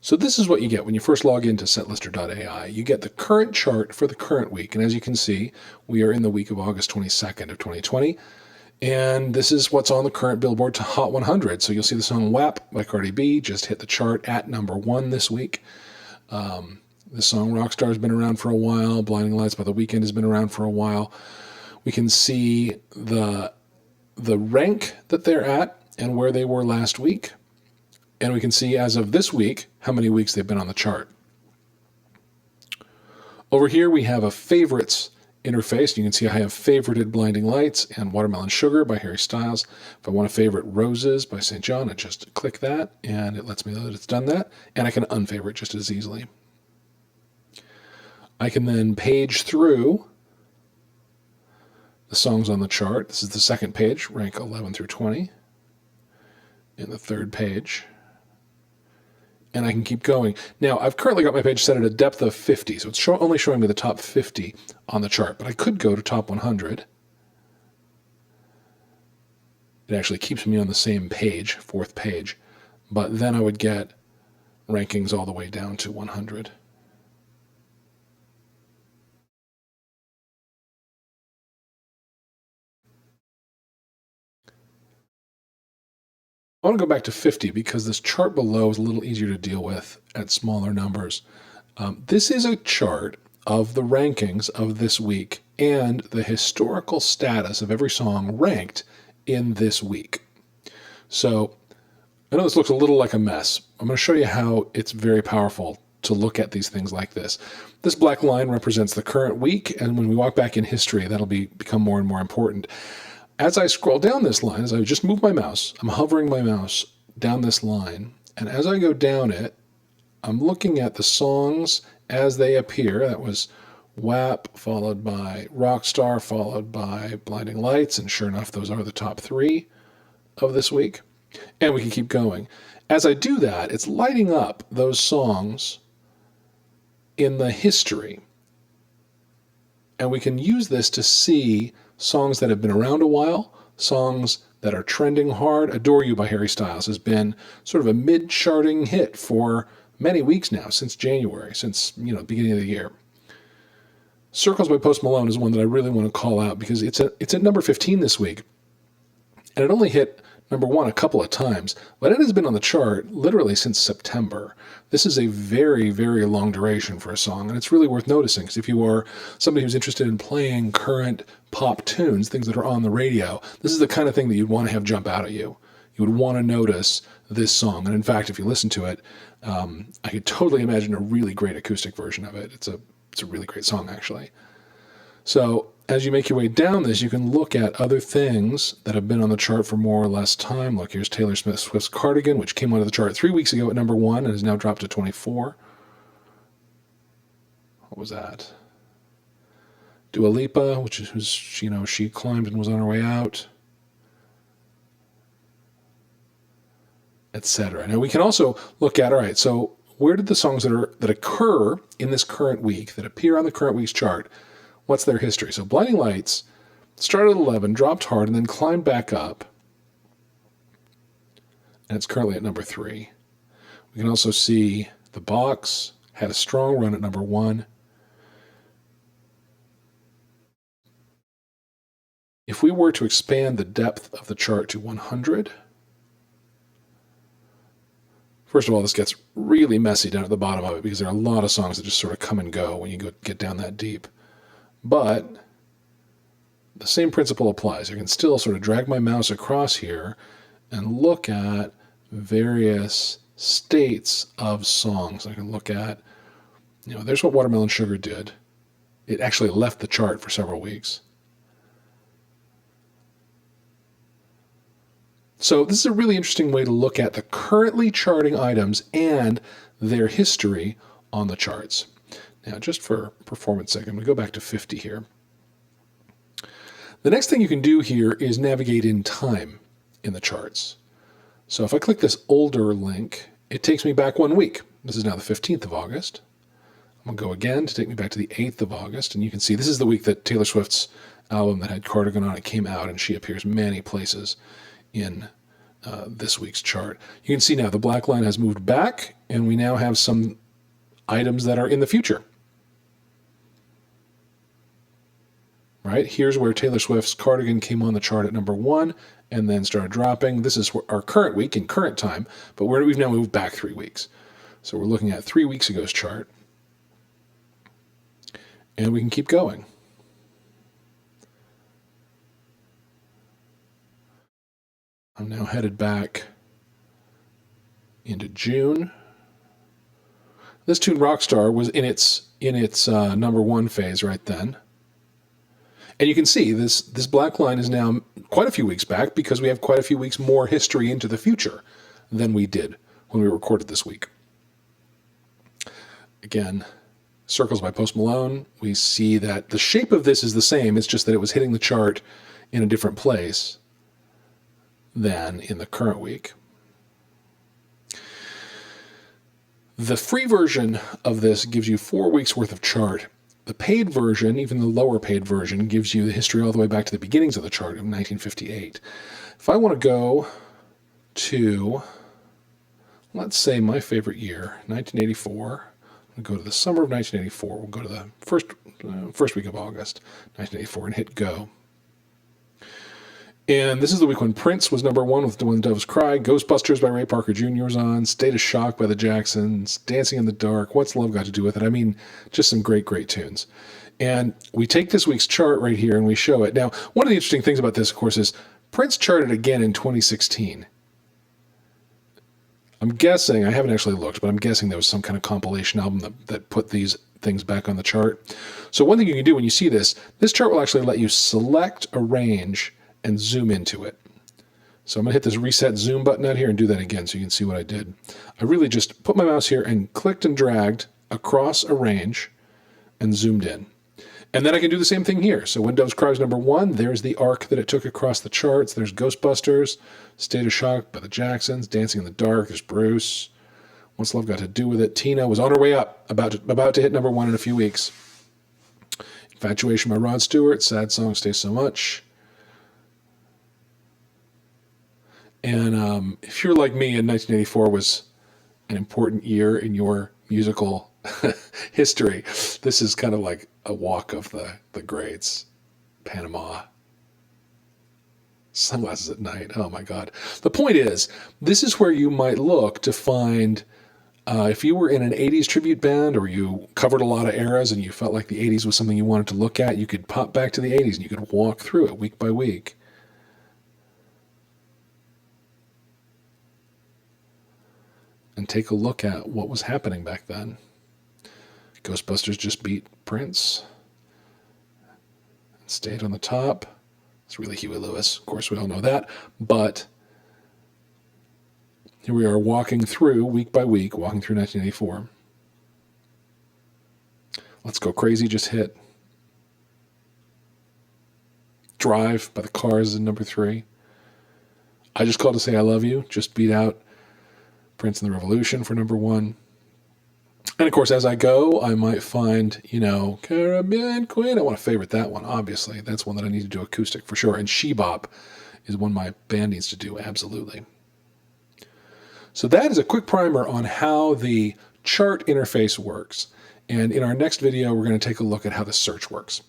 So this is what you get when you first log into setlister.ai. You get the current chart for the current week. And as you can see, we are in the week of August 22nd of 2020. And this is what's on the current Billboard to Hot 100. So you'll see the song WAP by Cardi B just hit the chart at #1 this week. The song Rockstar has been around for a while. Blinding Lights by The Weeknd has been around for a while. We can see the rank that they're at and where they were last week. And we can see as of this week how many weeks they've been on the chart. Over here we have a favorites interface. You can see I have favorited Blinding Lights and Watermelon Sugar by Harry Styles. If I want to favorite Roses by St. John, I just click that and it lets me know that it's done that. And I can unfavorite just as easily. I can then page through the songs on the chart. This is the second page, rank 11 through 20. And the third page. And I can keep going. Now, I've currently got my page set at a depth of 50, so it's only showing me the top 50 on the chart, but I could go to top 100. It actually keeps me on the same page, fourth page, but then I would get rankings all the way down to 100. I want to go back to 50 because this chart below is a little easier to deal with at smaller numbers. This is a chart of the rankings of this week and the historical status of every song ranked in this week. So I know this looks a little like a mess. I'm going to show you how it's very powerful to look at these things like this. This black line represents the current week, and when we walk back in history, that'll become more and more important. As I scroll down this line, as I just move my mouse, I'm hovering my mouse down this line, and as I go down it, I'm looking at the songs as they appear. That was WAP, followed by Rockstar, followed by Blinding Lights, and sure enough, those are the top 3 of this week. And we can keep going. As I do that, it's lighting up those songs in the history. And we can use this to see songs that have been around a while, songs that are trending hard. Adore You by Harry Styles has been sort of a mid-charting hit for many weeks now, since January, since the beginning of the year. Circles by Post Malone is one that I really want to call out because it's at number 15 this week. And it only hit #1 a couple of times, but it has been on the chart literally since September. This is a very, very long duration for a song, and it's really worth noticing because if you are somebody who's interested in playing current pop tunes, things that are on the radio, this is the kind of thing that you'd want to have jump out at you. You would want to notice this song, and in fact, if you listen to it, I could totally imagine a really great acoustic version of it. It's a really great song, actually. So as you make your way down this, you can look at other things that have been on the chart for more or less time. Look, here's Taylor Swift's Cardigan, which came onto the chart 3 weeks ago at #1 and has now dropped to 24. What was that? Dua Lipa, which is, she climbed and was on her way out, etc. Now we can also look at, all right, so where did the songs that occur in this current week, that appear on the current week's chart, what's their history? So Blinding Lights started at 11, dropped hard, and then climbed back up. And it's currently at #3. We can also see The Box had a strong run at #1. If we were to expand the depth of the chart to 100, first of all, this gets really messy down at the bottom of it because there are a lot of songs that just sort of come and go when you get down that deep. But the same principle applies. I can still sort of drag my mouse across here and look at various states of songs. I can look at, there's what Watermelon Sugar did. It actually left the chart for several weeks. So this is a really interesting way to look at the currently charting items and their history on the charts. Now, just for performance sake, I'm going to go back to 50 here. The next thing you can do here is navigate in time in the charts. So if I click this older link, it takes me back 1 week. This is now the 15th of August. I'm going to go again to take me back to the 8th of August, and you can see this is the week that Taylor Swift's album that had Cardigan on it came out, and she appears many places in this week's chart. You can see now the black line has moved back, and we now have some items that are in the future. Right? Here's where Taylor Swift's Cardigan came on the chart at number 1 and then started dropping. This is our current week in current time, but we've now moved back 3 weeks. So we're looking at 3 weeks ago's chart. And we can keep going. I'm now headed back into June. This tune Rockstar was in its number 1 phase right then. And you can see this black line is now quite a few weeks back because we have quite a few weeks more history into the future than we did when we recorded this week. Again, Circles by Post Malone, we see that the shape of this is the same. It's just that it was hitting the chart in a different place than in the current week. The free version of this gives you 4 weeks worth of chart. The paid version, even the lower paid version, gives you the history all the way back to the beginnings of the chart of 1958. If I want to go to, let's say my favorite year, 1984, we'll go to the summer of 1984. We'll go to the first week of August, 1984, and hit go. And this is the week when Prince was number 1 with When Doves Cry, Ghostbusters by Ray Parker Jr. was on, State of Shock by the Jacksons, Dancing in the Dark, What's Love Got to Do with It? I mean, just some great, great tunes. And we take this week's chart right here and we show it. Now, one of the interesting things about this, of course, is Prince charted again in 2016. I'm guessing, I haven't actually looked, but I'm guessing there was some kind of compilation album that put these things back on the chart. So one thing you can do when you see this chart will actually let you select a range and zoom into it. So I'm going to hit this reset zoom button out here and do that again so you can see what I did. I really just put my mouse here and clicked and dragged across a range and zoomed in. And then I can do the same thing here. So When Doves Cry is number 1. There's the arc that it took across the charts. There's Ghostbusters, State of Shock by the Jacksons, Dancing in the Dark. There's Bruce. What's Love Got to Do with It? Tina was on her way up, about to hit number 1 in a few weeks. Infatuation by Rod Stewart. Sad Song, Stay So Much. And if you're like me, and 1984 was an important year in your musical history, this is kind of like a walk of the greats. Panama. Sunglasses at Night. Oh my God. The point is, this is where you might look to find, if you were in an 80s tribute band or you covered a lot of eras and you felt like the 80s was something you wanted to look at, you could pop back to the 80s and you could walk through it week by week. And take a look at what was happening back then. Ghostbusters just beat Prince. Stayed on the top. It's really Huey Lewis. Of course, we all know that. But here we are walking through, week by week, walking through 1984. Let's Go Crazy just hit. Drive by the Cars is number 3. I Just Called to Say I Love You just beat out Prince and the Revolution for number 1. And of course, as I go, I might find, Caribbean Queen. I want to favorite that one, obviously. That's one that I need to do acoustic for sure. And She Bop is one my band needs to do, absolutely. So that is a quick primer on how the chart interface works. And in our next video, we're going to take a look at how the search works.